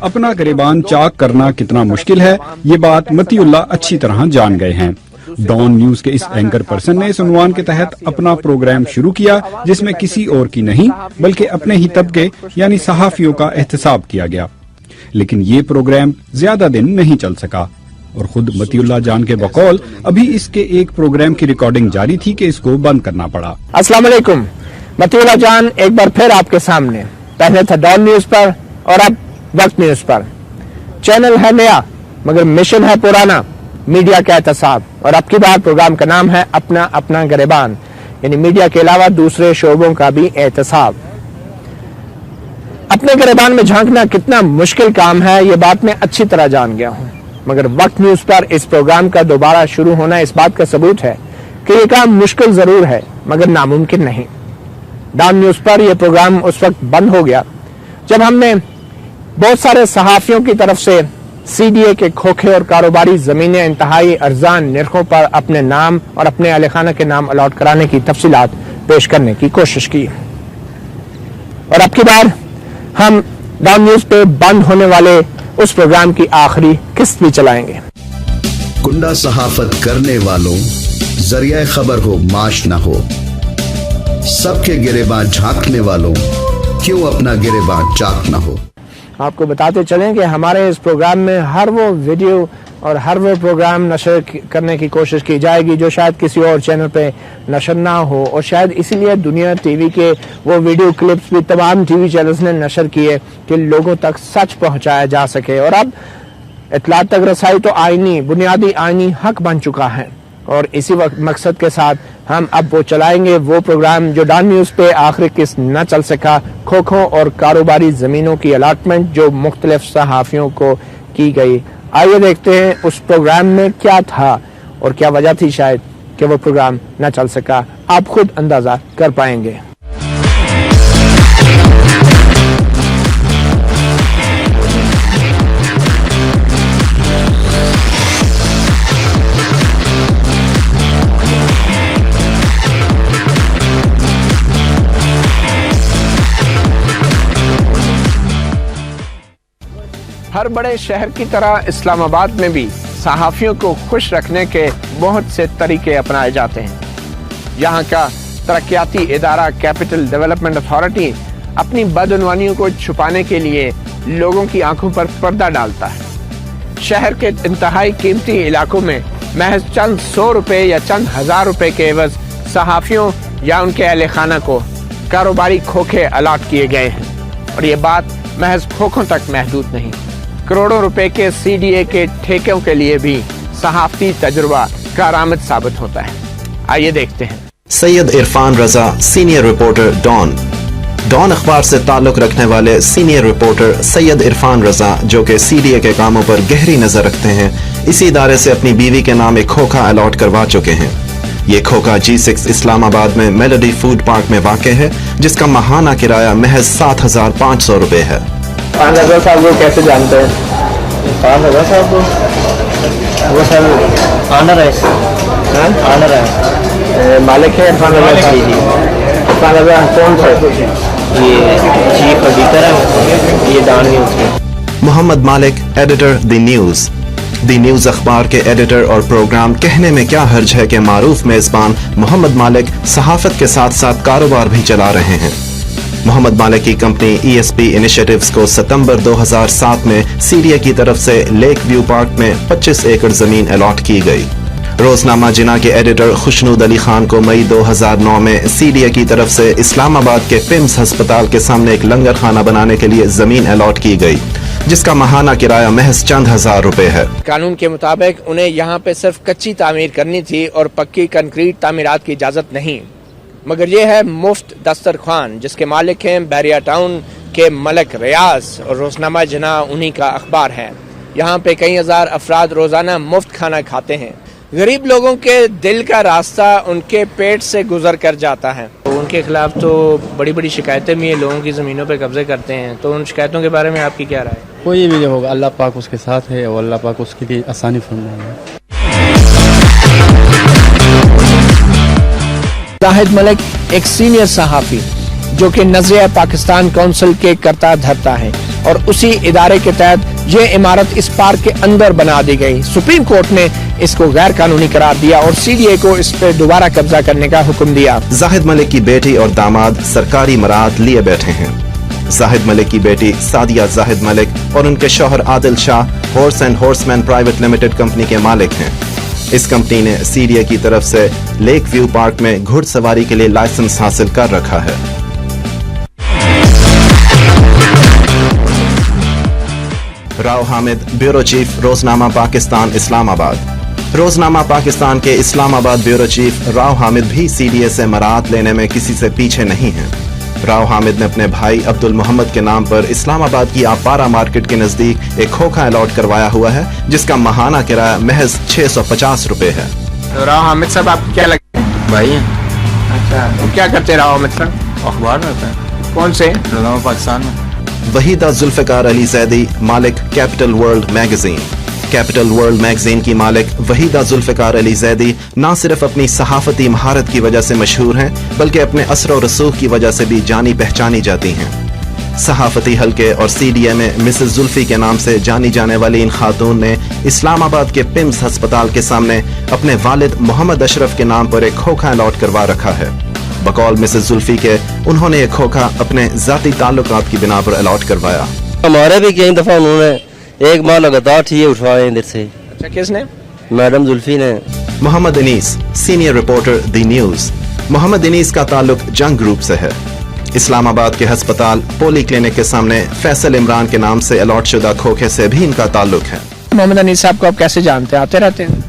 अपना गिरेबान चाक करना कितना मुश्किल है, ये बात मतीउल्लाह अच्छी तरह जान गए हैं। डॉन न्यूज के इस एंकर पर्सन ने इस उन्वान के तहत अपना प्रोग्राम शुरू किया, जिसमें किसी और की नहीं बल्कि अपने ही तबके यानी सहाफियों का एहतसाब किया गया। लेकिन ये प्रोग्राम ज्यादा दिन नहीं चल सका और खुद मतीउल्लाह जान के बकौल अभी इसके एक प्रोग्राम की रिकॉर्डिंग जारी थी कि इसको बंद करना पड़ा। अस्सलाम वालेकुम, मतीउल्लाह जान एक बार फिर आपके सामने। पहले था डॉन न्यूज पर और अब वक्त न्यूज पर। चैनल है नया मगर मिशन है पुराना, मीडिया का एहतसाब। और अब की बार प्रोग्राम का नाम है अपना अपना गिरेबान, यानी मीडिया के अलावा दूसरे शोबों का भी एहतसाब। अपने गिरेबान में झांकना कितना मुश्किल काम है, ये बात मैं अच्छी तरह जान गया हूं। मगर वक्त न्यूज पर इस प्रोग्राम का दोबारा शुरू होना इस बात का सबूत है कि ये काम मुश्किल जरूर है मगर नामुमकिन नहीं। डॉन न्यूज पर यह प्रोग्राम उस वक्त बंद हो गया जब हमने बहुत सारे सहाफियों की तरफ से सीडीए के खोखे और कारोबारी जमीनें इंतहाई अरजान निर्खों पर अपने नाम और अपने अहले खाना के नाम अलॉट कराने की तफसीलात पेश करने की कोशिश की। और अब की बार हम डॉन न्यूज पे बंद होने वाले उस प्रोग्राम की आखिरी किस्त भी चलाएंगे। गुंडा सहाफत करने वालों, जरिया खबर हो माश न हो, सबके गिरेबान झांकने वालों, क्यों अपना गिरेबान चाक न हो। आपको बताते चलें कि हमारे इस प्रोग्राम में हर वो वीडियो और हर वो प्रोग्राम नशर करने की कोशिश की जाएगी जो शायद किसी और चैनल पे नशर ना हो, और शायद इसीलिए दुनिया टीवी के वो वीडियो क्लिप्स भी तमाम टीवी चैनल्स ने नशर किए कि लोगों तक सच पहुंचाया जा सके। और अब इत्तलात तक रसाई तो आईनी बुनियादी आईनी हक बन चुका है, और इसी मकसद के साथ हम अब वो चलाएंगे वो प्रोग्राम जो डॉन न्यूज पे आखिरी किस्त न चल सका, खोखों और कारोबारी जमीनों की अलाटमेंट जो मुख्तलिफ सहाफियों को की गई। आइए देखते हैं उस प्रोग्राम में क्या था और क्या वजह थी शायद कि वो प्रोग्राम न चल सका। आप खुद अंदाजा कर पाएंगे। हर बड़े शहर की तरह इस्लामाबाद में भी सहाफियों को खुश रखने के बहुत से तरीके अपनाए जाते हैं। यहाँ का तरक्याती इदारा कैपिटल डेवलपमेंट अथॉरिटी अपनी बदعنوانیوں को छुपाने के लिए लोगों की आंखों पर पर्दा डालता है। शहर के इंतहाई कीमती इलाकों में महज चंद 100 रुपए या चंद हजार रुपए के एवज सहाफियों या उनके अहले खाना को कारोबारी खोखे अलॉट किए गए हैं। और ये बात महज खोखों तक महदूद नहीं, करोड़ों रुपए के सीडीए के ठेकों के लिए भी सहाफती तजुर्बा कारआमद साबित होता है। आइए देखते हैं। सैयद इरफान रजा, सीनियर रिपोर्टर डॉन। डॉन अखबार से ताल्लुक रखने वाले सीनियर रिपोर्टर सैयद इरफान रजा, जो कि सीडीए के कामों पर गहरी नजर रखते हैं, इसी इदारे से अपनी बीवी के नाम एक खोखा अलॉट करवा चुके हैं। ये खोखा G6 इस्लामाबाद में मेलोडी फूड पार्क में वाक़ है, जिसका माहाना किराया महज 7,500 रुपए है। इरफान रजा साहब को कैसे जानते हैं? इरफान रजा साहब को वो सर ऑनर है, ऑनर है, मालिक है इरफान रजा साहब। इरफान रजा कौन सा? ये चीफ एडिटर है ये डॉन न्यूज के। मोहम्मद मालिक, editor the news. The news अखबार के एडिटर और प्रोग्राम कहने में क्या हर्ज है कि मारूफ मेजबान मोहम्मद मालिक सहाफत के साथ साथ कारोबार भी चला रहे हैं। मोहम्मद मालिक की कंपनी ESP इनिशिएटिव्स को सितंबर 2007 में सीडीए की तरफ से लेक व्यू पार्क में 25 एकड़ जमीन अलॉट की गई। रोजनामा जिना के एडिटर खुशनूद अली खान को मई 2009 में सीडीए की तरफ से इस्लामाबाद के पिम्स अस्पताल के सामने एक लंगर खाना बनाने के लिए जमीन अलॉट की गई, जिसका माहाना किराया महज चंद हजार रुपए है। कानून के मुताबिक उन्हें यहाँ पे सिर्फ कच्ची तामीर करनी थी और पक्की कंक्रीट तामीरात की इजाजत नहीं, मगर ये है मुफ्त दस्तरखान जिसके मालिक हैं बैरिया टाउन के मलक रियाज, और रोजनामा जिना उन्हीं का अखबार है। यहाँ पे कई हजार अफराद रोजाना मुफ्त खाना खाते हैं। गरीब लोगों के दिल का रास्ता उनके पेट से गुजर कर जाता है। तो उनके खिलाफ तो बड़ी बड़ी शिकायतें भी हैं, लोगों की ज़मीनों पे कब्जे करते हैं। तो उन शिकायतों के बारे में आपकी क्या राय है? कोई भी जो होगा अल्लाह पाक उसके साथ है और अल्लाह पाक उसके लिए आसानी फरमाएगा। जाहिद मलिक एक सीनियर सहाफी जो कि नज़रिया पाकिस्तान काउंसिल के करता धरता है اور اسی ادارے کے تحت یہ عمارت اس پارک کے اندر بنا دی گئی. سپریم کورٹ نے اس کو غیر قانونی قرار دیا اور CDA کو اس پہ دوبارہ قبضہ کرنے کا حکم دیا. زاہد ملک کی بیٹی اور داماد سرکاری مراعات لیے بیٹھے ہیں. زاہد ملک کی بیٹی سعدیہ زاہد ملک اور ان کے شوہر Adil Shah horse and horseman private limited company کے مالک ہیں. اس کمپنی نے CDA کی طرف سے لیک ویو پارک میں گھڑ سواری کے لیے لائسنس حاصل کر رکھا ہے. راؤ حامد، بیورو چیف، روزنامہ پاکستان، اسلام آباد. روزنامہ پاکستان کے اسلام آباد بیورو چیف راؤ حامد بھی CDA سے مراعات لینے میں کسی سے پیچھے نہیں ہیں. راؤ حامد نے اپنے بھائی عبد المحمد کے نام پر اسلام آباد کی آپارا مارکیٹ کے نزدیک ایک کھوکھا الاٹ کروایا ہوا ہے جس کا ماہانہ کرایہ محض 650 روپے ہے. تو راؤ حامد صاحب آپ کیا لگتے ہیں؟ بھائی ہیں. اچھا، تو کیا کرتے ہیں راؤ حامد صاحب؟ اخبار میں ہوتا ہے. کون سے؟ روزنامہ پاکستان میں. وحیدہ ذوالفقار علی زیدی، مالک capital world magazine. Capital world magazine کی مالک وحیدہ ذوالفقار علی زیدی نہ صرف اپنی صحافتی مہارت کی وجہ سے مشہور ہیں بلکہ اپنے اثر و رسوخ کی وجہ سے بھی جانی پہچانی جاتی ہیں. صحافتی حلقے اور CDA میں مسز زلفی کے نام سے جانی جانے والی ان خاتون نے اسلام آباد کے پمز ہسپتال کے سامنے اپنے والد محمد اشرف کے نام پر ایک کھوکھا الاٹ کروا رکھا ہے. بقول مسز زلفی کے انہوں نے ایک کھوکھا اپنے ذاتی تعلقات کی بنا پر الاٹ کروایا. ہمارے بھی کئی دفعہ انہوں نے ایک ماہ لگاتار ٹھیے اٹھوائے ادھر سے. اچھا، کس نے؟ میڈم زلفی نے. محمد انیس، سینئر رپورٹر دی نیوز. محمد انیس کا تعلق جنگ گروپ سے ہے. اسلام آباد کے ہسپتال پولی کلینک کے سامنے فیصل عمران کے نام سے الاٹ شدہ کھوکھے سے بھی ان کا تعلق ہے. محمد انیس صاحب کو آپ کیسے جانتے ہیں؟ آتے رہتے ہیں؟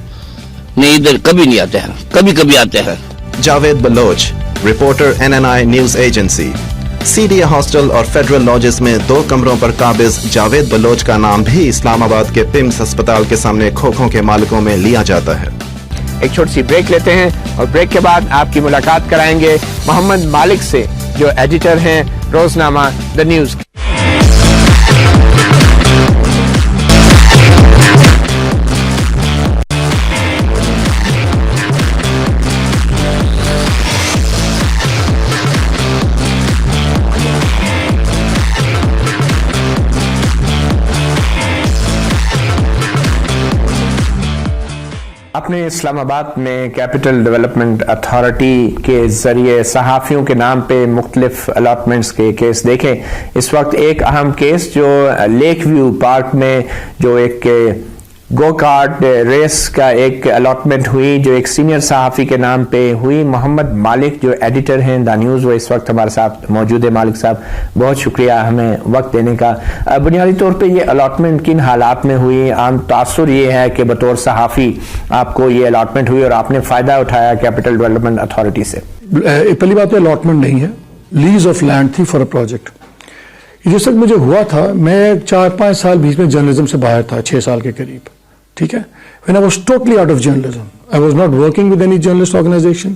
نہیں، ادھر کبھی نہیں آتے ہیں، کبھی کبھی آتے ہیں. Javed Baloch, reporter NNI news agency. CDA hostel اور فیڈرل لاجز میں 2 کمروں پر قابض جاوید بلوچ کا نام بھی اسلام آباد کے پمز ہسپتال کے سامنے کھوکھوں کے مالکوں میں لیا جاتا ہے. ایک چھوٹی سی بریک لیتے ہیں اور بریک کے بعد آپ کی ملاقات کرائیں گے محمد مالک سے جو ایڈیٹر ہیں روزنامہ دی نیوز. اپنے اسلام آباد میں کیپٹل ڈیولپمنٹ اتھارٹی کے ذریعے صحافیوں کے نام پہ مختلف الاٹمنٹس کے کیس دیکھیں. اس وقت ایک اہم کیس جو لیک ویو پارک میں جو ایک گو کارٹ ریس کا ایک الاٹمنٹ ہوئی جو ایک سینئر صحافی کے نام پہ ہوئی. محمد مالک جو ایڈیٹر ہیں دا نیوز وہ اس وقت ہمارے ساتھ موجود ہے. مالک صاحب بہت شکریہ ہمیں وقت دینے کا. بنیادی طور پہ یہ الاٹمنٹ کن حالات میں ہوئی؟ عام تاثر یہ ہے کہ بطور صحافی آپ کو یہ الاٹمنٹ ہوئی اور آپ نے فائدہ اٹھایا کیپٹل ڈیولپمنٹ اتھارٹی سے. پہلی بات تو الاٹمنٹ نہیں ہے، لیز آف لینڈ تھی فار اے پروجیکٹ. جس وقت مجھے ہوا تھا میں 4-5 سال بیچ میں جرنلزم سے باہر تھا، 6 سال کے قریب. ٹھیک ہے، when I was totally out of journalism. I was not working with any journalist organization.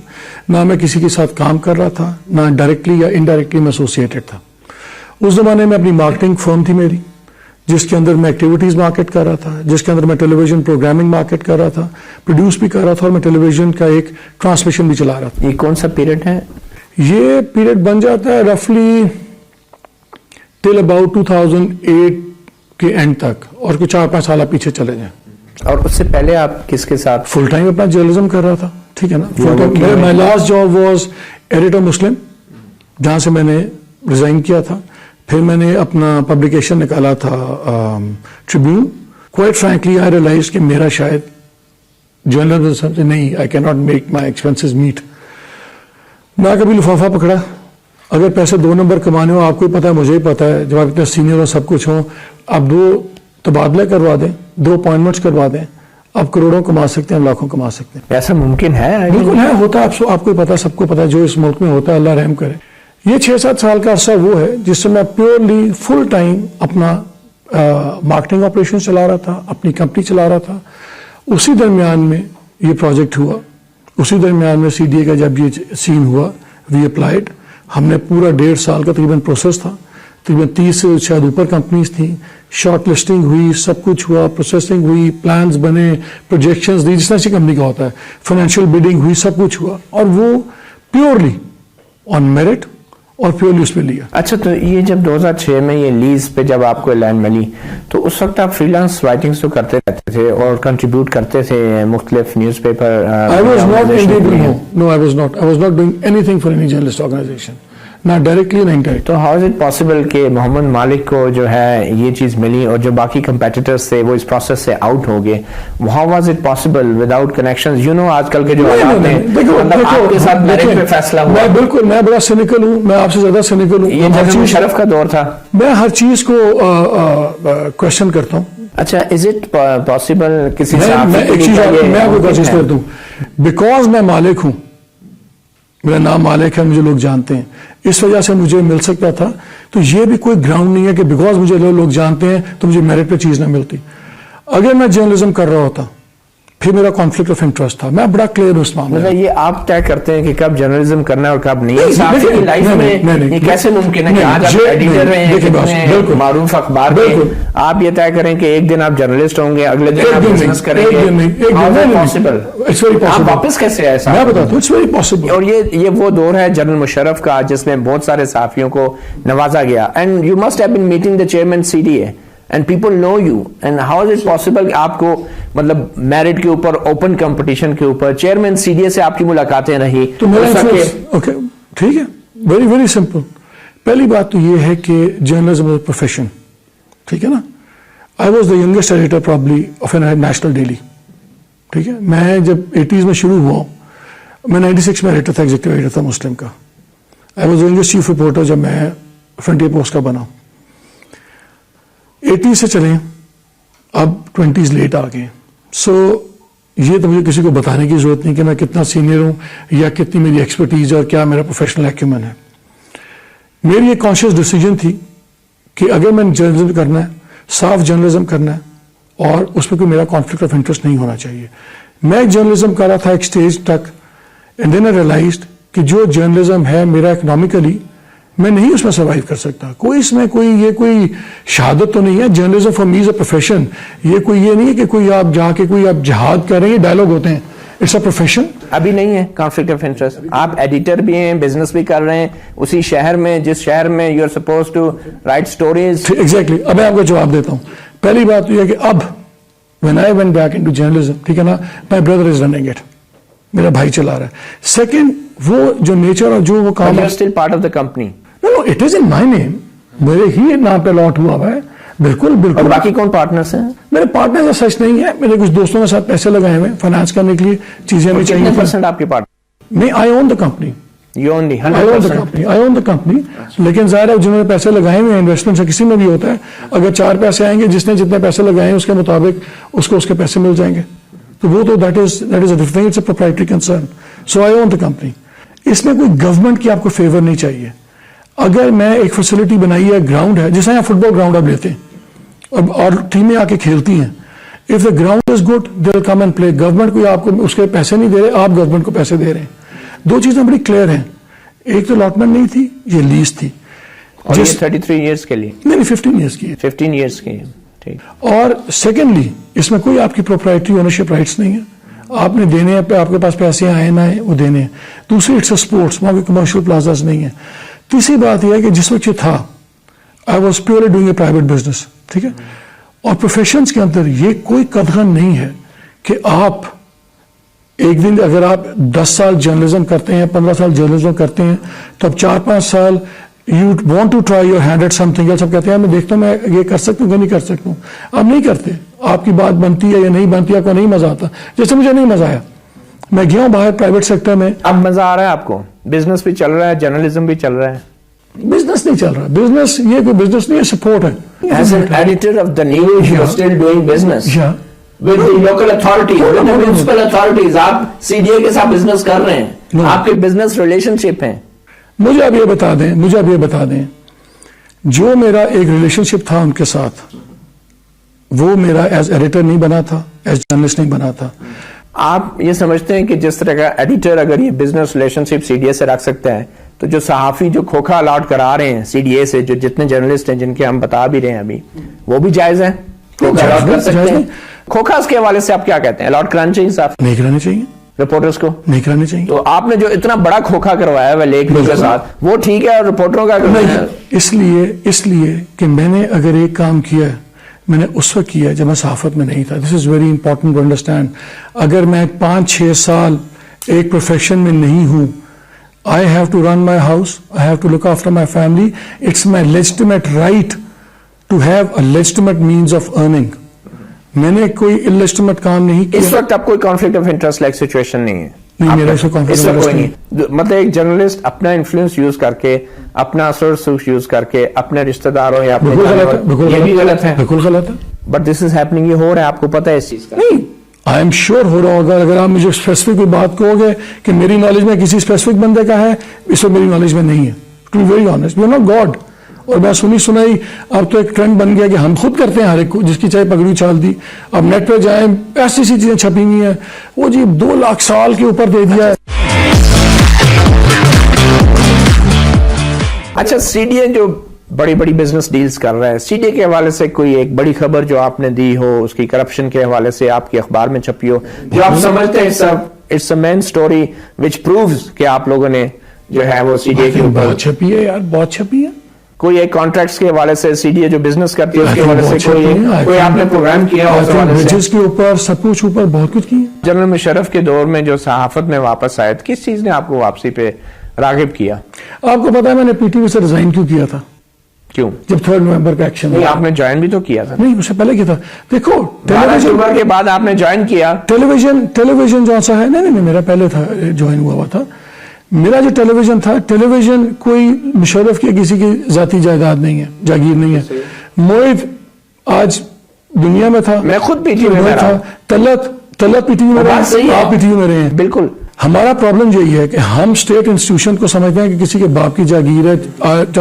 نہ میں کسی کے ساتھ کام کر رہا تھا، نہ ڈائریکٹلی یا انڈائریکٹلی میں ایسوسیٹڈ تھا. اس زمانے میں اپنی مارکیٹنگ فرم تھی میری جس کے اندر میں ایکٹیویٹیز مارکیٹ کر رہا تھا، جس کے اندر میں ٹیلی ویژن پروگرامنگ مارکیٹ کر رہا تھا، پروڈیوس بھی کر رہا تھا اور میں ٹیلی ویژن کا ایک ٹرانسمیشن بھی چلا رہا تھا. یہ کون سا پیریڈ ہے؟ یہ پیریڈ بن جاتا ہے رفلی ٹل اباؤٹ 2008 کے اینڈ تک، اور کوئی 4-5 سال آپ پیچھے چلے جائیں. اور اس سے پہلے آپ کس کے ساتھ؟ فل ٹائم اپنا جرنلزم کر رہا تھا. ٹھیک ہے نا. My last job was editor Muslim جہاں سے میں نے ریزائن کیا تھا. پھر میں نے اپنا پبلیکیشن نکالا تھا Tribune. Quite frankly I realize کہ میرا شاید جرنلزم سے نہیں، I can not make my expenses meet. نہ کبھی لفافہ پکڑا. اگر پیسے 2 نمبر کمانے ہو، آپ کو پتا ہے مجھے ہی پتا ہے، جب آپ اتنے سینئر ہو سب کچھ ہو، آپ 2 تبادلے کروا دیں، 2 اپوائنٹمنٹس کروا دیں، آپ کروڑوں کما سکتے ہیں، لاکھوں کما سکتے ہیں. ایسا ممکن ہے؟ بالکل ہے، ہوتا ہے. آپ کو پتا، سب کو پتا، جو اس ملک میں ہوتا ہے اللہ رحم کرے. یہ 6-7 سال کا عرصہ وہ ہے جس سے میں پیورلی فل ٹائم اپنا مارکیٹنگ آپریشن چلا رہا تھا، اپنی کمپنی چلا رہا تھا. اسی درمیان میں یہ پروجیکٹ ہوا، اسی درمیان میں CDA کا جب یہ سین ہوا وی اپلائیڈ. ہم نے پورا 1.5 سال کا تقریباً پروسیس تھا، تقریباً 30 سے شاید اوپر کمپنیز تھیں. شارٹ لسٹنگ ہوئی، سب کچھ ہوا، پروسیسنگ ہوئی، پلانز بنے، پروجیکشنز دی، جس طرح سے کمپنی کا ہوتا ہے، فائنینشیل بیڈنگ ہوئی، سب کچھ ہوا. اور وہ پیورلی آن میرٹ، اور پیورلی اس پہ لیا. اچھا تو یہ جب 2006 میں یہ لیز پہ جب آپ کو لینڈ ملی تو اس وقت آپ فری لانس رائٹنگز تو کرتے رہتے تھے اور کنٹریبیوٹ کرتے تھے مختلف news paper. I was not indeed, no, I was not doing anything for any journalist organization. نہ ڈائریکٹلی نہ انڈائریکٹ. تو ہاؤ از اٹ پاسبل کہ محمد مالک کو جو ہے یہ چیز ملی اور جو باقی کمپیٹیٹرز تھے وہ اس پروسیس سے آؤٹ ہو گئے؟ How was it possible without connections? You know آج کل کے جو حالات ہیں آپ کے ساتھ میرٹ پہ فیصلہ ہوا. بالکل میں بڑا سینیکل ہوں, میں آپ سے زیادہ سینیکل ہوں. یہ جنرل مشرف کا دور تھا. میں ہر چیز کو کوشچن کرتا ہوں. اچھا از اٹ پاسبل کسی میں آپ کو کوشش کرتا ہوں بیکاز میں مالک ہوں, میرا نام مالک ہے, مجھے لوگ جانتے ہیں, اس وجہ سے مجھے مل سکتا تھا. تو یہ بھی کوئی گراؤنڈ نہیں ہے کہ بیکاز مجھے لوگ جانتے ہیں تو مجھے میرٹ پہ چیز نہ ملتی. اگر میں جرنلزم کر رہا ہوتا پھر میرا کانفلکٹ آف انٹرسٹ تھا. میں بڑا کلیئر ہوں اس معاملے میں. یہ آپ طے کرتے ہیں کہ کب جرنلزم کرنا ہے اور کب نہیں؟ صحافی کی لائف میں یہ کیسے ممکن ہے کہ آج آپ ایڈیٹر ہیں معروف اخبار کے, آپ یہ طے کریں کہ ایک دن آپ جرنلسٹ ہوں گے, اگلے دن آپ بزنس کریں گے؟ آپ واپس کیسے آئے؟ میں بتاتا ہوں, اٹس ویری پاسبل. اور یہ وہ دور ہے جنرل مشرف کا جس میں بہت سارے صحافیوں کو نوازا گیا. And you must have been meeting the chairman C D A and people know you and how is it possible کہ آپ کو مطلب میرٹ کے اوپر اوپن کمپٹیشن کے اوپر چیئرمین سی ڈی اے سے آپ کی ملاقاتیں رہی؟ تو اوکے ٹھیک ہے, ویری ویری سمپل. پہلی بات تو یہ ہے کہ جرنلزم از اے پروفیشن, ٹھیک ہے نا. I was the youngest editor probably of an national daily, ٹھیک ہے. میں جب 80s میں شروع ہوا, میں 96 میں ایڈیٹر تھا, ایگزیکٹو ایڈیٹر تھا مسلم کا. آئی was the youngest chief reporter جب میں فرنٹیئر پوسٹ کا بنا. 80 سے چلیں اب 20s لیٹ آ گئے. سو یہ تو مجھے کسی کو بتانے کی ضرورت نہیں کہ میں کتنا سینئر ہوں یا کتنی میری ایکسپرٹیز اور کیا میرا پروفیشنل ایکیومن ہے. میری ایک کانشیس ڈیسیجن تھی کہ اگر میں جرنلزم کرنا ہے, صاف جرنلزم کرنا ہے اور اس میں کوئی میرا کانفلکٹ آف انٹرسٹ نہیں ہونا چاہیے. میں جرنلزم کر رہا تھا ایک سٹیج تک, اینڈ دین آئی ریئلائزڈ کہ جو جرنلزم ہے میرا اکنامیکلی میں نہیں اس میں سروائیو کر سکتا. کوئی اس میں کوئی شہادت تو نہیں ہے. Journalism for me is a profession. یہ نہیں ہے کہ کوئی آپ جا کے کوئی آپ جہاد کر رہے ہیں, ڈائلاگ ہوتے ہیں. It's a profession. ابھی نہیں ہے کانفلکٹ آف انٹرسٹ. آپ ایڈیٹر بھی ہیں, بزنس بھی کر رہے ہیں اسی شہر میں جس شہر میں you are suppose to write stories. Exactly. اب میں آپ کو جواب دیتا ہوں. پہلی بات یہ ہے کہ اب when I went back into journalism, ٹھیک ہے نا, my brother is running it, میرا بھائی چلا رہا ہے. سیکنڈ, وہ جو نیچر اور جو وہ کام, still part of the company. No, it is in my name. میرے ہی نام پہ الاٹ ہوا ہوا ہے. بالکل بالکل. اور باقی کون پارٹنرس ہیں؟ میرے پارٹنر سچ نہیں ہے, میرے کچھ دوستوں کے ساتھ پیسے لگائے ہوئے فائنانس کرنے کے لیے, چیزیں ہمیں چاہیے. کتنے پرسنٹ آپ کے پارٹنر؟ نہیں, I own the company. You own the 100%. I own the company. لیکن ظاہر ہے جنہوں نے پیسے لگائے ہوئے ہیں, انویسٹمنٹ سے کسی میں بھی ہوتا ہے, اگر 4 پیسے آئیں گے, جس نے جتنے پیسے لگائے ہیں اس کے مطابق اس کو اس کے پیسے مل جائیں گے. تو وہ تو that is a different thing. It's a proprietary concern. So I own the company. اس میں کوئی گورنمنٹ کی آپ کو فیور نہیں چاہیے. اگر میں ایک فیسلٹی بنائی ہے, گراؤنڈ ہے, جس طرح فٹ بال گراؤنڈ آپ لیتے ہیں اور ٹیمیں آ کے کھیلتی ہیں, if the ground is good they will come and play. Government کو آپ کو اس کے پیسے نہیں دے رہے, آپ گورنمنٹ کو پیسے دے رہے ہیں. 2 چیزیں بڑی کلیئر ہیں. ایک تو الاٹمنٹ نہیں تھی, یہ لیز تھی. جس 33 ایئرس کے لیے نہیں 15 ایئرس کی. 15 ایئرس کی. اور سیکنڈلی اس میں کوئی آپ کی پروپرائٹری اونرشپ رائٹس نہیں ہے. آپ نے دینے ہیں, آپ کے پاس پیسے آئے نہ آئے وہ دینے ہیں. دوسری اٹس اے اسپورٹس, وہاں کوئی کمرشل پلازاز نہیں ہے. تیسری بات یہ ہے کہ جس وقت یہ تھا I was purely doing a private business, ٹھیک ہے. اور پروفیشنس کے اندر یہ کوئی قدغن نہیں ہے کہ آپ ایک دن اگر آپ 10 سال جرنلزم کرتے ہیں, 15 سال جرنلزم کرتے ہیں, تو اب 4-5 سال you want to try your hand at something else. آپ کہتے ہیں میں دیکھتا ہوں میں یہ کر سکتا ہوں کہ نہیں کر سکتا ہوں. آپ نہیں کرتے, آپ کی بات بنتی ہے یا نہیں بنتی, آپ کو نہیں مزہ آتا. جیسے مجھے نہیں مزہ آیا, میں گیا ہوں باہر پرائیویٹ سیکٹر میں. اب مزہ آ رہا ہے آپ کو, بزنس بھی چل رہا ہے, جرنلزم بھی چل رہا ہے. بزنس نہیں چل رہا, بزنس یہ کوئی بزنس نہیں ہے, سپورٹ ہے. As an editor of the news, you are still doing business. Yeah. With the local authorities, with the municipal authorities, آپ سی ڈی اے کے ساتھ بزنس کر رہے ہیں, آپ کے بزنس ریلیشن شپ ہیں. مجھے اب یہ بتا دیں جو میرا ایک ریلیشن شپ تھا ان کے ساتھ, وہ میرا ایز ایڈیٹر نہیں بنا تھا, ایز جرنلسٹ نہیں بنا تھا. آپ یہ سمجھتے ہیں کہ جس طرح کا ایڈیٹر اگر یہ business relationship C D A سے رکھ سکتا ہے, تو جو صحافی جو کھوکھا الاٹ کرا رہے ہیں سی ڈی اے سے, جو جتنے جرنلسٹ ہیں جن کے ہم بتا بھی رہے ہیں ابھی, وہ بھی جائز ہے؟ کھوکھا الاٹ کر سکتے ہیں. کھوکھا اس کے حوالے سے آپ کیا کہتے ہیں, الاٹ کرانا چاہیے؟ صاف نہیں کرانا چاہیے. رپورٹرز کو نہیں کرانے چاہیے. تو آپ نے جو اتنا بڑا کھوکھا کروایا ہے لیک کے ساتھ وہ ٹھیک ہے اور رپورٹروں کا نہیں, اس لیے کہ میں نے اگر ایک کام کیا ہے میں نے اس وقت کیا جب میں صحافت میں نہیں تھا. This is very important to understand. اگر میں 5-6 سال ایک پروفیشن میں نہیں ہوں, I have to run my house, I have to look after my family. It's my legitimate right to have a legitimate means of earning. میں نے کوئی illegitimate کام نہیں کیا. اس وقت اب کوئی conflict of interest like situation نہیں ہے. نہیں, میرا اس وقت conflict of interest نہیں. مطلب ایک جرنلسٹ اپنا انفلوئنس یوز کر کے, اپنا اثر رسوخ یوز کر کے اپنے رشتہ داروں یا اپنے یہ بھی غلط ہے. بالکل غلط ہے. بٹ دس از ہیپننگ, یہ ہو رہا ہے, آپ کو پتہ ہے اس چیز کا. نہیں, آئی ایم شیور ہو رہا ہوگا. اگر آپ مجھے اسپیسیفک کوئی بات کہو گے کہ میری نالج میں کسی اسپیسیفک بندے کا ہے, اس وقت میری نالج میں نہیں ہے. To be very honest, we are not god. اور میں سنائی اب تو ایک ٹرینڈ بن گیا کہ ہم خود کرتے ہیں ہر ایک کو, جس کی چاہے پگڑی چھال دی. اب نیٹ پہ جائیں ایسی چیزیں چھپی ہوئی ہیں, وہ جی 2 لاکھ سال کے اوپر دے دیا ہے. اچھا, سی ڈی اے جو بڑی بڑی بزنس ڈیلز کر رہا ہے, سی ڈی اے کے حوالے سے کوئی ایک بڑی خبر جو آپ نے دی ہو, اس کی کرپشن کے حوالے سے آپ کے اخبار میں چھپی ہو, جو آپ سمجھتے ہیں it's a main story which proves کہ آپ لوگوں نے جو ہے وہ سی ڈی اے کے اوپر بہت چھپی ہے یار, بہت چھپی ہے. کوئی ایک کانٹریکٹس کے حوالے سے سی ڈی اے جو بزنس کرتی ہے اس کے حوالے سے کوئی آپ نے پروگرام کیا ہو, بریجز کے اوپر سب کچھ اوپر بہت کچھ کیا. جنرل مشرف کے دور میں جو صحافت میں واپس آئے, کس چیز نے آپ کو واپسی پہ راغب کیا؟ آپ کو پتا ہے میں نے پی ٹی وی سے ریزائن کیوں کیا تھا؟ کیوں؟ جب 3 نومبر کا ایکشن نہیں, آپ نے جوائن بھی تو کیا تھا. نہیں, اس سے پہلے کیا تھا. دیکھو 12 اکتوبر کے بعد آپ نے جوائن کیا. ٹیلی ویژن جو سا ہے, نہیں میرا پہلے تھا, جوائن ہوا تھا. میرا جو ٹیلی ویژن تھا, ٹیلی ویژن کوئی مشرف کی کسی کی ذاتی جائیداد نہیں ہے, جاگیر نہیں ہے. موعد آج دنیا میں تھا, میں خود پی ٹی وی میں تھا, طلعت پی ٹی وی میں رہے, آپ پی ٹی وی میں رہے ہیں. بالکل. ہمارا پرابلم یہی ہے کہ ہم اسٹیٹ انسٹیٹیوشن کو سمجھتے ہیں کہ کسی کے باپ کی جاگیر ہے,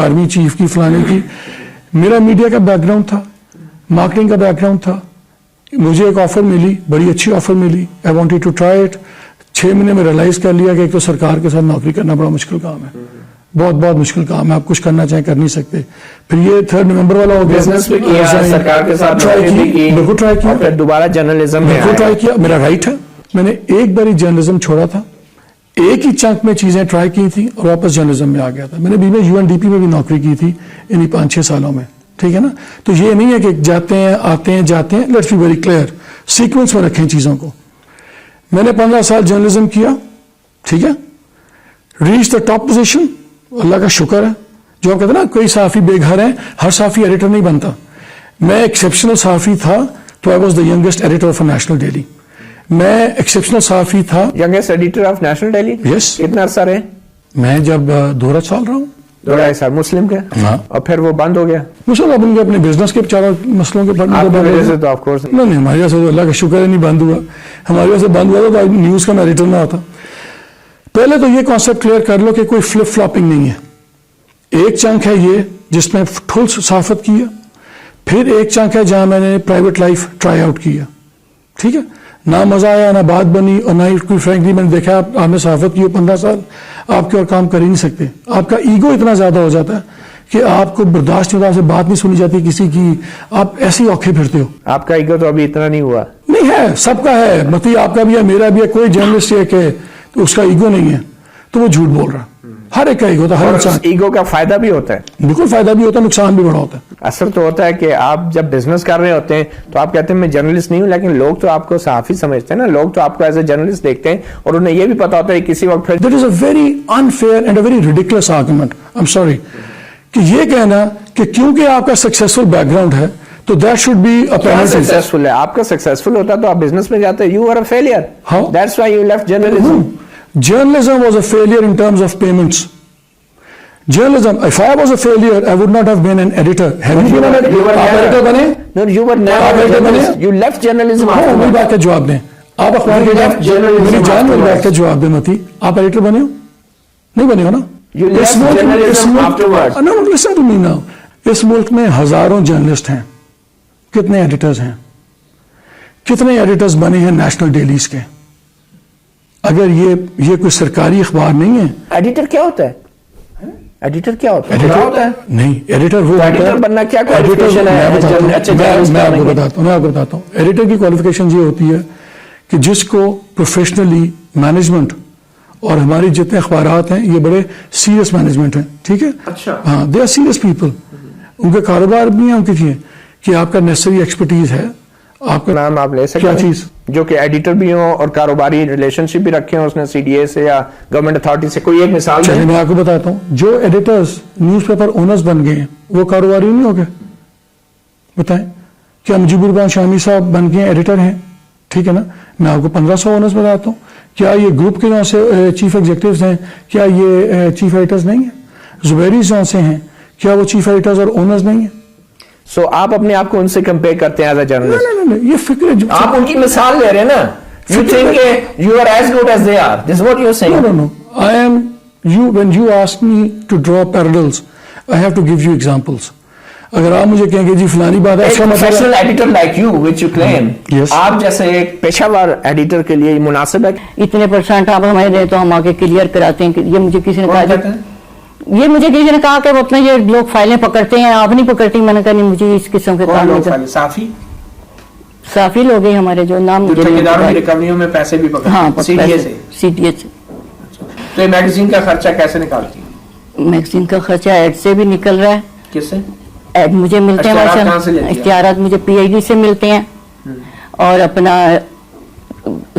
آرمی چیف کی, فلانے کی. میرا میڈیا کا بیک گراؤنڈ تھا, مارکیٹنگ کا بیک گراؤنڈ تھا. مجھے ایک آفر ملی, بڑی اچھی آفر ملی. I wanted to try it. 6 مہینے میں ریلائز کر لیا کہ ایک تو سرکار کے ساتھ نوکری کرنا بڑا مشکل کام ہے, بہت مشکل کام ہے. آپ کچھ کرنا چاہیں کر نہیں سکتے. پھر یہ 3 نومبر والا ہو گیا, سرکار کے ساتھ بالکل ٹرائی کیا, پھر دوبارہ جرنلزم میں ٹرائی کیا. میرا رائٹ ہے, میں نے ایک باری جرنلزم چھوڑا تھا, ایک ہی چنک میں چیزیں ٹرائی کی تھی اور واپس جرنلزم میں آ گیا تھا. میں نے بیچ میں UNDP میں بھی نوکری کی تھی انہی 5-6 سالوں میں, ٹھیک ہے نا. تو یہ نہیں ہے کہ جاتے ہیں آتے ہیں جاتے ہیں. Let's be very clear, sequence میں رکھیں چیزوں کو. میں نے 15 سال جرنلزم کیا, ٹھیک ہے, ریچ دا ٹاپ پوزیشن, اللہ کا شکر ہے. جو ہم کہتے ہیں نا کوئی صحافی بے گھر ہے, ہر صحافی ایڈیٹر نہیں بنتا. میں ایکسیپشنل صحافی تھا تو I was the youngest editor of national daily. میں ایکسیپشنل صحافی تھا, youngest editor of national daily. Yes. کتنا عرصہ رہے؟ میں جب 2 سال رہا ہوں. 2 سال مسلم کے, اور پھر وہ بند ہو گیا. مسلم اپن کے اپنے بزنس کے چاروں مسئلوں کے نہیں, ہماری وجہ سے تو اللہ کا شکر ہے نہیں بند ہوا. ہماری وجہ سے بند ہوا تھا تو نیوز کا میں ایڈیٹر نہ ہوتا. پہلے تو یہ کانسیپٹ کلیئر کر لو کہ کوئی فلپ فلاپنگ نہیں ہے. ایک چنک ہے یہ جس میں ٹھل صحافت کی ہے, پھر ایک چنک ہے جہاں میں نے پرائیویٹ لائف ٹرائی آؤٹ کیا, ٹھیک ہے. نہ مزہ آیا, نہ بات بنی, اور نہ ہی کوئی فرینکلی میں نے دیکھا آپ نے صحافت کی 15 سال, آپ کے اور کام کر ہی نہیں سکتے. آپ کا ایگو اتنا زیادہ ہو جاتا ہے کہ آپ کو برداشت نہیں ہوتا, آپ سے بات نہیں سنی جاتی کسی کی, آپ ایسے ہی اوکھے پھرتے ہو. آپ کا ایگو تو ابھی اتنا نہیں ہوا. نہیں ہے, سب کا ہے, مطلب آپ کا بھی ہے, میرا بھی ہے. کوئی جرنلسٹ ہے کہ تو اس کا ایگو نہیں ہے تو وہ جھوٹ بول رہا ہے. ہر ایک کا ایگو ہوتا ہے, ہر انسان. ایگو کا فائدہ بھی ہوتا ہے, بالکل فائدہ بھی ہوتا ہے, نقصان بھی بڑا ہوتا ہے. اثر تو ہوتا ہے کہ آپ جب بزنس کر رہے ہوتے ہیں تو آپ کہتے ہیں میں جرنلسٹ نہیں ہوں, لیکن لوگ تو آپ کو صحافی سمجھتے ہیں نا, لوگ تو آپ کو ایز اے جرنلسٹ دیکھتے ہیں, اور انہیں یہ بھی پتا ہوتا ہے کسی وقت. That is a very unfair and a very ridiculous argument. I am sorry کہ یہ کہنا کہ کیونکہ آپ کا سکسیسفل بیک گراؤنڈ ہے تو that should be a penalty. Successful ہے, آپ کا سکسیسفل ہوتا تو آپ بزنس میں جاتے. You are a failure, that's why you left journalism. Journalism was a failure in terms of payments. Journalism, if I was a failure, I would not have been an editor. Have you been an editor? You were never. editor bane? No, you were never a journalist. You left journalism. ہاں, میری بات کا جواب دیں. آپ اخبار کے میری جان میری بات کا جواب دیں. متی آپ ایڈیٹر بنے ہو؟ نہیں بنے ہو نا. You left journalism afterwards. No, listen to me now. اس ملک میں ہزاروں جرنلسٹ ہیں, کتنے ایڈیٹرز ہیں, کتنے ایڈیٹرز بنے ہیں نیشنل ڈیلیز کے. اگر یہ کوئی سرکاری اخبار نہیں ہے. ایڈیٹر کیا ہوتا ہے؟ ایڈیٹر کیا ہوتا ہے؟ نہیں, ایڈیٹر وہ ایڈیٹر بننا کیا کوالیفیکیشن ہے؟ میں آپ کو بتاتا ہوں. ایڈیٹر کی کوالیفیکیشن یہ ہوتی ہے کہ جس کو پروفیشنلی मैनेजमेंट और हमारी जितने अखबारात हैं ये बड़े सीरियस मैनेजमेंट हैं, ठीक है। अच्छा। हाँ, दे आर सीरियस पीपल। उनके कारोबार भी हैं उनकी चीजें कि आपका नेसेसरी एक्सपर्टीज है, आपका नाम आप ले सकते क्या हैं चीज? जो कि एडिटर भी हो और कारोबारी रिलेशनशिप भी रखे हो उसने सीडीए से या गवर्नमेंट अथॉरिटी से, कोई एक मिसाल चलिए दें। मैं आपको बताता हूँ, जो एडिटर्स न्यूज़पेपर ओनर्स बन गए हैं वो कारोबारी नहीं हो गए? बताएं, क्या मुजीबुर शामी साहब बन गए एडिटर हैं, ठीक है ना। मैं आपको 1500 ओनर्स बताता हूँ। क्या ये ग्रुप के जो से चीफ एग्जीक्यूटिव्स हैं, क्या ये चीफ एडिटर्स नहीं है? जुबैरी जो से हैं, क्या वो चीफ एडिटर्स और ओनर्स नहीं है? सो आप अपने आप को उनसे कंपेयर करते हैं एज अ जर्नलिस्ट? नहीं, ये फिक्र आप उनकी मिसाल ले रहे हैं ना। You think you are as good as they are. This is what you're saying. No. When you ask me to draw parallels, I have to give you examples. अगर आप मुझे कहेंगे जी फलानी बात है, एक professional editor like you which you claim, Yes. आप जैसे एक पेशावर एडिटर के लिए मुनासिब है? इतने % आप हमें दें तो हम आके क्लियर कराते हैं कि ये मुझे किसी ने कहा, ये मुझे किसी ने कहा कि वो अपने ये लोग फाइलें पकड़ते हैं, आप नहीं पकड़ती। मैंने कहा नहीं, मुझे इस किस्म के काम नहीं। साफी लोग हैं हमारे जो नाम मुझे रिकवरियों में पैसे भी पकड़ते हैं। हाँ, सीडीए से। सीडीए से। तो ये मैगजीन का खर्चा कैसे निकालती है? मैगजीन का खर्चा एड से भी निकल रहा है। किससे? एड मुझे मिलते हैं, इश्तिहारात कहाँ से लेती हैं? इश्तिहारात मुझे पीआईडी से मिलते हैं और अपना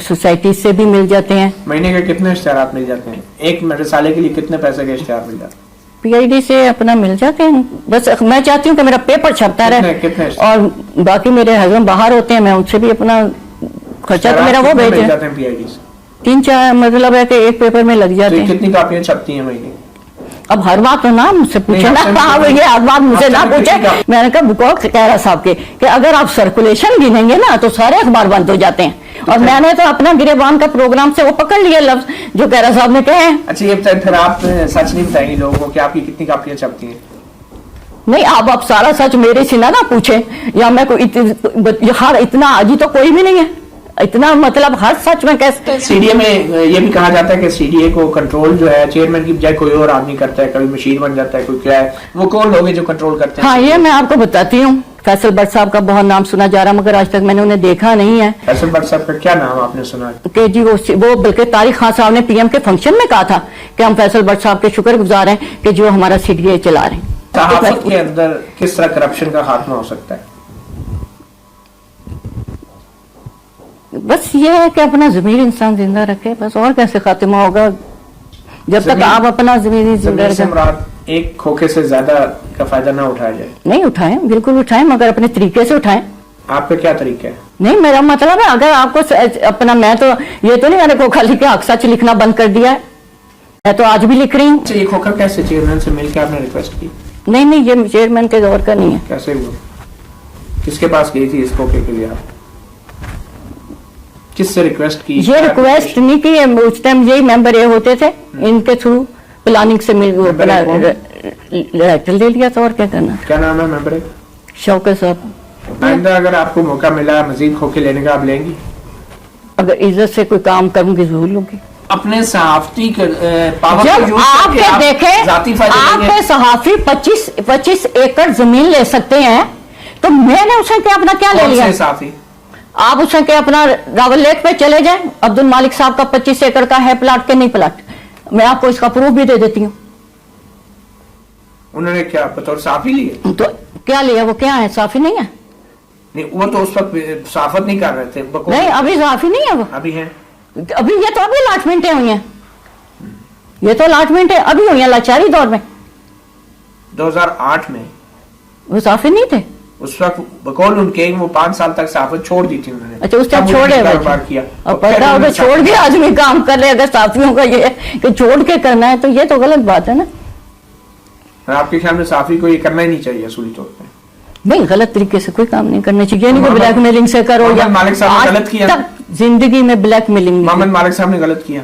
सोसाइटी से भी मिल जाते हैं। महीने के कितने इश्तिहारात मिल जाते हैं? एक रिसाले के लिए कितने पैसे के इश्तिहार मिल जाते हैं? पीआईडी से अपना मिल जाते हैं। बस मैं चाहती हूँ कि मेरा पेपर छपता रहे कितने और बाकी मेरे हस्बैंड बाहर होते हैं, मैं उनसे भी अपना खर्चा तो मेरा वो भेजे। 3-4 मतलब है कि एक पेपर में लग जाते हैं। कितनी कापियां छपती हैं महीने? अब हर बात तो ना मुझसे पूछे ना, हाँ ये हर बात मुझे ना पूछे। मैंने कहा बुकौर कह रहा साहब के कि अगर आप सर्कुलेशन गिनेंगे ना तो सारे अखबार बंद हो जाते हैं। और मैंने तो अपना गिरेबान का प्रोग्राम से वो पकड़ लिया लफ्ज जो कह रहा साहब ने कहे। अच्छा ये फिर आप सच नहीं बताएंगे लोगों को कि आपकी कितनी कापियां छपती हैं? नहीं, आप सारा सच मेरे से ना पूछे, या मैं कोई हर इतना आजी तो कोई भी नहीं है इतना, मतलब हर सच में कैसे। सीडीए में ये भी कहा जाता है कि सीडीए को कंट्रोल जो है चेयरमैन की बजाय कोई और आदमी करता है, कभी मशीन बन जाता है, कोई क्या है, वो कौन लोग हैं जो कंट्रोल करते हैं? हाँ, ये मैं आपको बताती हूँ। फैसल भट्ट साहब का बहुत नाम सुना जा रहा, मगर आज तक मैंने उन्हें देखा नहीं है। फैसल भट्ट साहब का क्या नाम आपने सुना? कि जी वो बल्कि तारिक खान साहब ने पीएम के फंक्शन में कहा था कि हम फैसल भट्ट साहब के शुक्रगुजार हैं कि जो हमारा सीडीए चला रहे हैं। सहाफत के अंदर किस तरह करप्शन का खात्मा हो सकता है? बस ये है कि अपना ज़मीर इंसान जिंदा रखे, बस। और कैसे खात्मा होगा जब तक आप अपना ज़मीर जिंदा रखें। एक खोखे से ज्यादा का फायदा ना उठाया जाए। नहीं उठाएं, बिल्कुल उठाएं, मगर अपने तरीके से उठाएं। आपका क्या तरीका है? नहीं, मेरा मतलब है अगर आपको अपना, मैं तो ये तो नहीं मैंने खोखा लिखा हक सच लिखना बंद कर दिया है, मैं तो आज भी लिख रही हूँ। ये खोखा कैसे चेयरमैन से मिलकर आपने रिक्वेस्ट की? नहीं, ये चेयरमैन के दौर का नहीं है। कैसे हुआ? किसके पास गई थी इस खोखे के लिए आप? किससे रिक्वेस्ट की? ये रिक्वेस्ट नहीं की, उस टाइम यही मेंबर ये होते थे, इनके थ्रू प्लानिंग से मिल लेटर ले लिया था। और क्या करना। क्या नाम है मेंबर? शौकत साहब। आइंदा अगर आपको मौका मिला मजीद खोखे लेने का, आप लेंगी? अगर इज्जत से कोई काम करूंगी जरूर लूंगी। अपने सहाफती पावर जब आपके देखे आपके सहाफी 25 एकड़ जमीन ले सकते हैं तो मैंने उसे क्या अपना क्या ले लिया? आप उसे क्या अपना रावल लेक पे चले जाएं, अब्दुल मालिक साहब का 25 एकड़ का है प्लाट के नहीं प्लाट, मैं आपको इसका प्रूफ भी दे देती हूँ। उन्होंने क्या बतौर साफी लिए? तो क्या लिया? वो क्या है, साफी नहीं है? नहीं, वो तो उस वक्त साफत नहीं कर रहे थे। नहीं, अभी साफी नहीं है वो। अभी है? अभी ये तो अभी अलाटमेंटें हुई हैं, ये तो अलाटमेंटें अभी हुई हैं लाचारी दौर में। 2008 में वो साफी नहीं थे उस वक्त, बकौल उनके वो 5 साल तक साफत छोड़ दी थी उन्होंने। अच्छा, उस टाइम छोड़े किया और पता होगा छोड़ के आदमी काम कर रहे। अगर साफियों का ये है कि छोड़ के करना है तो ये तो गलत बात है ना। आपके ख्याल में साफी को ये करना ही नहीं चाहिए असूली तौर पे? नहीं, गलत तरीके से कोई काम नहीं करना चाहिए। नहीं कोई ब्लैक मेलिंग से करो या मालिक साहब ने गलत किया जिंदगी में ब्लैक मेलिंग। मोहम्मद मालिक साहब ने गलत किया?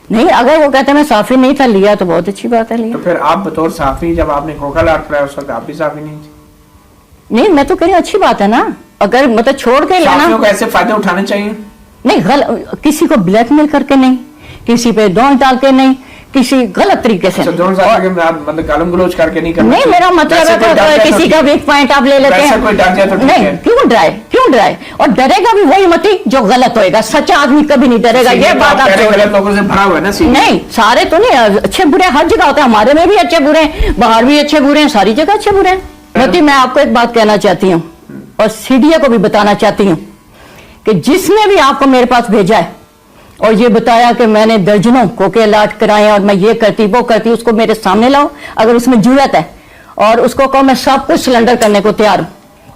नहीं, अगर वो कहते हैं मैं साफी नहीं था, लिया तो बहुत अच्छी बात है, लिया। तो फिर आप बतौर साफी जब आपने खोखा लाट कराया उस वक्त आप भी साफी नहीं थी? नहीं, मैं तो कह रही अच्छी बात है ना, अगर मतलब छोड़ के लेना। को ऐसे फायदे उठाने चाहिए। नहीं, किसी को ब्लैकमेल करके नहीं, किसी पे डोंट डाल के नहीं, किसी गलत तरीके से मतलब गालम गलोच करके नहीं करना। नहीं, मेरा मतलब है किसी का वीक पॉइंट आप ले लेते हैं। कोई डर जाए तो नहीं, क्यों डराए, क्यों क्यों डराए, और डरेगा भी वही मती जो गलत होएगा, सच्चा आदमी कभी नहीं डरेगा। ये बात आप गलत लोगों से भरा हुआ है ना। नहीं, सारे तो नहीं, अच्छे बुरे हर जगह होते हैं, हमारे में भी अच्छे बुरे हैं, बाहर भी अच्छे बुरे हैं, सारी जगह अच्छे बुरे हैं। मती, मैं आपको एक बात कहना चाहती हूँ और सीडीए को भी बताना चाहती हूँ कि जिसने भी आपको मेरे पास भेजा है और ये बताया कि मैंने दर्जनों कोके अलाट कराए और मैं ये करती वो करती, उसको मेरे सामने लाओ, अगर उसमें जरूरत है, और उसको कहो मैं सब कुछ सिलेंडर करने को तैयार हूं,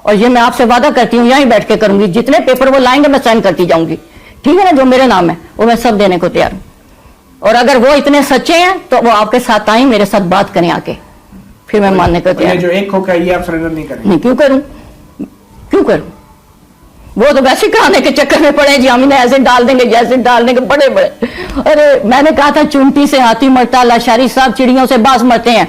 और ये मैं आपसे वादा करती हूँ यहीं बैठ के करूंगी, जितने पेपर वो लाएंगे मैं साइन करती जाऊंगी, ठीक है ना, जो मेरे नाम है वो मैं सब देने को तैयार हूं। और अगर वो इतने सच्चे हैं तो वो आपके साथ आए, मेरे साथ बात करें आके, फिर मैं मानने को तैयार। जो एक खोखा ये आप सरेंडर नहीं करेंगे? नहीं, क्यों करूं, क्यों करूं? वो तो वैसे कराने के चक्कर में पड़े जी, हम इन्हें ऐसे डाल देंगे जैसे डाल देंगे, बड़े बड़े। अरे मैंने कहा था चुनटी से हाथी मरता, लाशारी साहब चिड़ियों से बाज मरते हैं,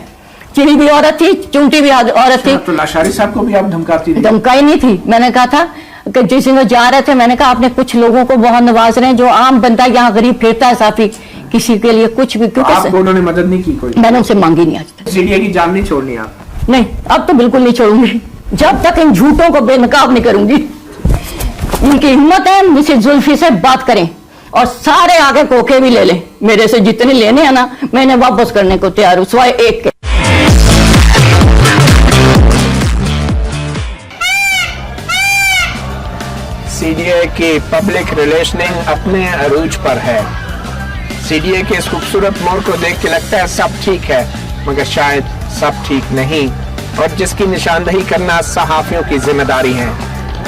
चिड़ी भी औरत थी, चुनटी भी औरत थी। तो लाशारी साहब को भी आप धमकाती थी? धमकाई नहीं थी, मैंने कहा था कि जिस दिन वो जा रहे थे, मैंने कहा आपने कुछ लोगों को बहुत नवाज रहे हैं, जो आम बंदा यहाँ गरीब फिरता है साफी, किसी के लिए कुछ भी, क्योंकि आपको उन्होंने मदद नहीं की कोई? मैंने उनसे मांगी नहीं आज तक। सीडीए की जान नहीं छोड़नी आप? नहीं, अब तो बिल्कुल नहीं छोड़ूंगी, जब तक इन झूठों को बेनकाब नहीं करूंगी। इनकी हिम्मत है मुझसे जुल्फी से बात करें और सारे आगे कोखे भी ले लें, मेरे से जितने लेने हैं ना मैं इन्हें वापस करने को तैयार हूं, सिवाय एक के। सीडीए की पब्लिक रिलेशनिंग अपने अरूज पर है। सीडीए के इस खूबसूरत मोड़ को देख के लगता है सब ठीक है, मगर शायद सब ठीक नहीं, और जिसकी निशानदही करना सहाफियों की जिम्मेदारी है।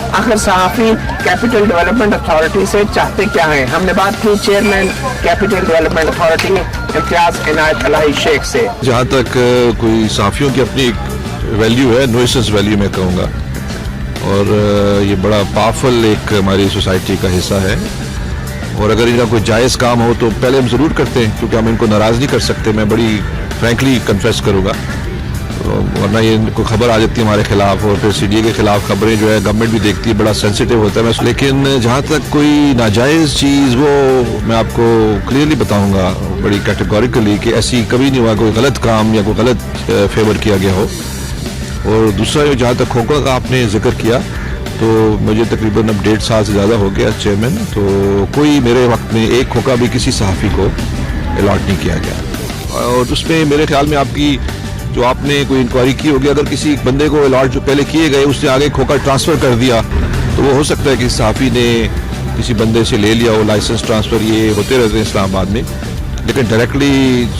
आखिर सहाफी कैपिटल डेवलपमेंट अथॉरिटी से चाहते क्या है? हमने बात की chairman capital development authority Imtiaz Inayat Elahi Sheikh से। जहाँ तक कोई सहाफियों की अपनी वैल्यू है, नुइसेंस वैल्यू मैं कहूँगा, और ये बड़ा पावरफुल एक हमारी सोसाइटी का हिस्सा है, और अगर इनका कोई जायज़ काम हो तो पहले हम ज़रूर करते हैं, क्योंकि हम इनको नाराज़ नहीं कर सकते। मैं बड़ी फ्रैंकली कन्फेस करूँगा, वरना ये इनको खबर आ जाती है हमारे खिलाफ, और फिर सीडीए के खिलाफ खबरें जो है गवर्नमेंट भी देखती है, बड़ा सेंसिटिव होता है। लेकिन जहाँ तक कोई नाजायज़ चीज़, वो मैं आपको क्लियरली बताऊँगा बड़ी कैटेगोरिकली कि ऐसी कभी नहीं हुआ कोई गलत काम या कोई गलत फेवर किया गया हो। और दूसरा जो जहाँ तक खोखा का आपने जिक्र किया, तो मुझे तकरीबन अब 1.5 साल से ज़्यादा हो गया चेयरमैन, तो कोई मेरे वक्त में एक खोखा भी किसी सहाफ़ी को अलॉट नहीं किया गया। और उसमें मेरे ख्याल में आपकी जो आपने कोई इंक्वायरी की होगी, अगर किसी बंदे को अलॉट जो पहले किए गए उसने आगे खोखा ट्रांसफ़र कर दिया, तो वो हो सकता है कि सहाफ़ी ने किसी बंदे से ले लिया हो, लाइसेंस ट्रांसफ़र ये होते रहते हैं इस्लामाबाद में, लेकिन directly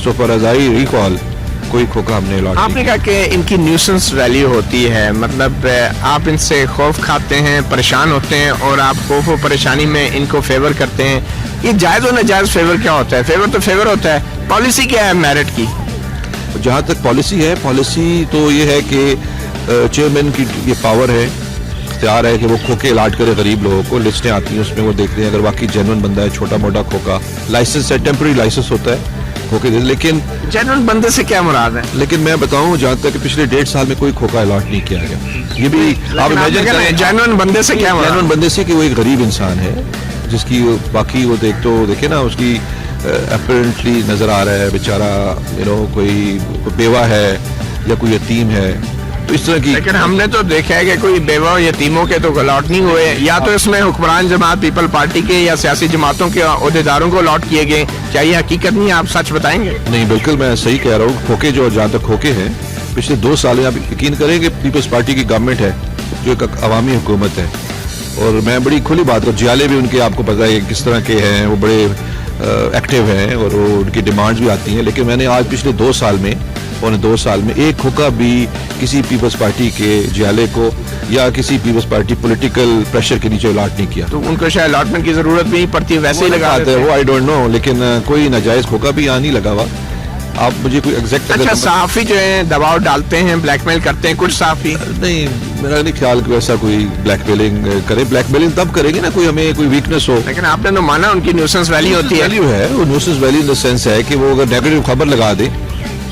so far as I recall कोई खोखा हमने अलॉट। आपने कहा कि इनकी न्यूसेंस वैल्यू होती है, मतलब आप इनसे खौफ खाते हैं, परेशान होते हैं, और आप खौफ और परेशानी में इनको फेवर करते हैं। ये जायज़ और नाजायज़ फेवर क्या होता है? फेवर तो फेवर होता है, पॉलिसी क्या है मेरिट की? जहाँ तक पॉलिसी है, पॉलिसी तो ये है कि चेयरमैन की ये पावर है, इख्तियार है कि वो खोखे अलॉट करे गरीब लोगों को। लिस्टें आती हैं, उसमें वो देखते हैं अगर वाकई जेन्युइन बंदा है, छोटा मोटा खोखा, लाइसेंस है, टेम्पररी लाइसेंस होता है खोखे दे। लेकिन जेन्युइन बंदे से क्या मुराद है? लेकिन मैं बताऊं, जहाँ तक पिछले 1.5 साल में कोई खोखा अलॉट नहीं किया गया। ये भी आप इमेजिन करें, जेन्युइन बंदे से क्या मुराद? जेन्युइन बंदे से कि वो एक गरीब इंसान है, जिसकी बाकी वो देखे ना, उसकी अपरेंटली नजर आ रहा है बेचारा, कोई बेवा है या कोई यतीम है, तो इस तरह की। लेकिन हमने तो देखा है कि कोई बेवा और यतीमों के तो अलॉट नहीं हुए, या तो इसमें हुक्मरान जमात पीपल पार्टी के या सियासी जमातों के ओहदेदारों को अलॉट किए गए। क्या ये हकीकत नहीं है? आप सच बताएंगे? नहीं, बिल्कुल मैं सही कह रहा हूँ। खोखे जो जहाँ तक खोखे हैं, पिछले 2 साल में आप यकीन करेंगे पीपल्स पार्टी की गवर्नमेंट है, जो एक अवामी हुकूमत है, और मैं बड़ी खुली बात करूँ, जियाले भी उनके आपको पता है किस तरह के हैं, वो बड़े एक्टिव हैं और वो उनकी डिमांड्स भी आती हैं। लेकिन मैंने आज पिछले 2 साल में, पौने 2 साल में, एक खोखा भी किसी पीपल्स पार्टी के जियाले को या किसी पीपल्स पार्टी पॉलिटिकल प्रेशर के नीचे अलॉट नहीं किया। तो उनको शायद अलॉटमेंट की जरूरत भी नहीं पड़ती, वैसे ही लगा देते हैं वो, आई डोंट नो, लेकिन कोई नाजायज खोखा भी यहाँ नहीं लगा हुआ। आप मुझे कोई एग्जैक्ट। अच्छा, सहाफी जो है दबाव डालते हैं, ब्लैकमेल करते हैं कुछ सहाफी? नहीं, मेरा नहीं ख्याल कि वैसा कोई ब्लैकमेलिंग करे। ब्लैकमेलिंग तब करेंगे ना कोई हमें कोई वीकनेस हो। लेकिन आपने तो माना उनकी न्यूसेंस वैल्यू होती है। वैल्यू है, वो nuisance value in the sense है कि वो अगर नेगेटिव खबर लगा दे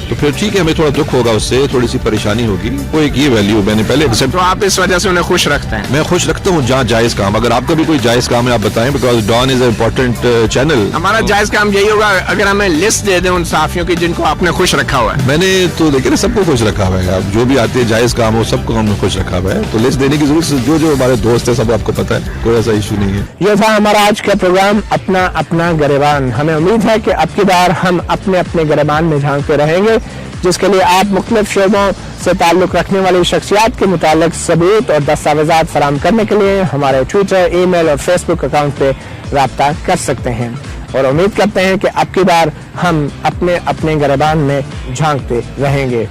तो फिर ठीक है, हमें थोड़ा दुख होगा उससे, थोड़ी सी परेशानी होगी, वो एक ये वैल्यू मैंने पहले एक्सेप्ट। तो आप इस वजह से उन्हें खुश रखते हैं? मैं खुश रखता हूँ जहाँ जायज़ काम, अगर आपका भी कोई जायज़ काम है आप बताएं, because Dawn is important channel. हमारा जायज़ काम यही होगा अगर हमें लिस्ट दे दें उन सहाफियों की जिनको आपने खुश रखा हुआ है। मैंने तो देखिए ना सबको खुश रखा हुआ है, आप जो भी आते हैं जायज़ काम हो सबको हमने खुश रखा हुआ है, तो लिस्ट देने की जरूरत, जो जो हमारे दोस्त है सब आपको पता है, कोई ऐसा इशू नहीं है। ये था हमारा आज का प्रोग्राम अपना अपना गिरेबान। हमें उम्मीद है कि अब की बार हम अपने अपने गिरेबान में झांकते रहेंगे, जिसके लिए आप मुख्तलिफ शोबों से ताल्लुक़ रखने वाली शख्सियात के मुतालिक सबूत और दस्तावेज़ात फराहम करने के लिए हमारे ट्विटर, ईमेल और फेसबुक अकाउंट पे राब्ता कर सकते हैं, और उम्मीद करते हैं कि अब की बार हम अपने अपने गिरेबान में झांकते रहेंगे।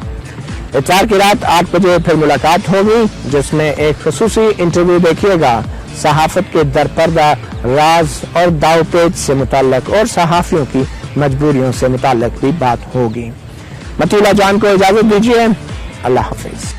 इतवार की रात 8 बजे फिर मुलाकात होगी, जिसमें एक खुसूसी इंटरव्यू देखिएगा सहाफत के दरपर्दा राज और दावपेच से मुताल्लिक, और सहाफियों की मजबूरियों से मुताल्लिक भी बात होगी। मतीउल्लाह जान को इजाजत दीजिए, अल्लाह हाफिज।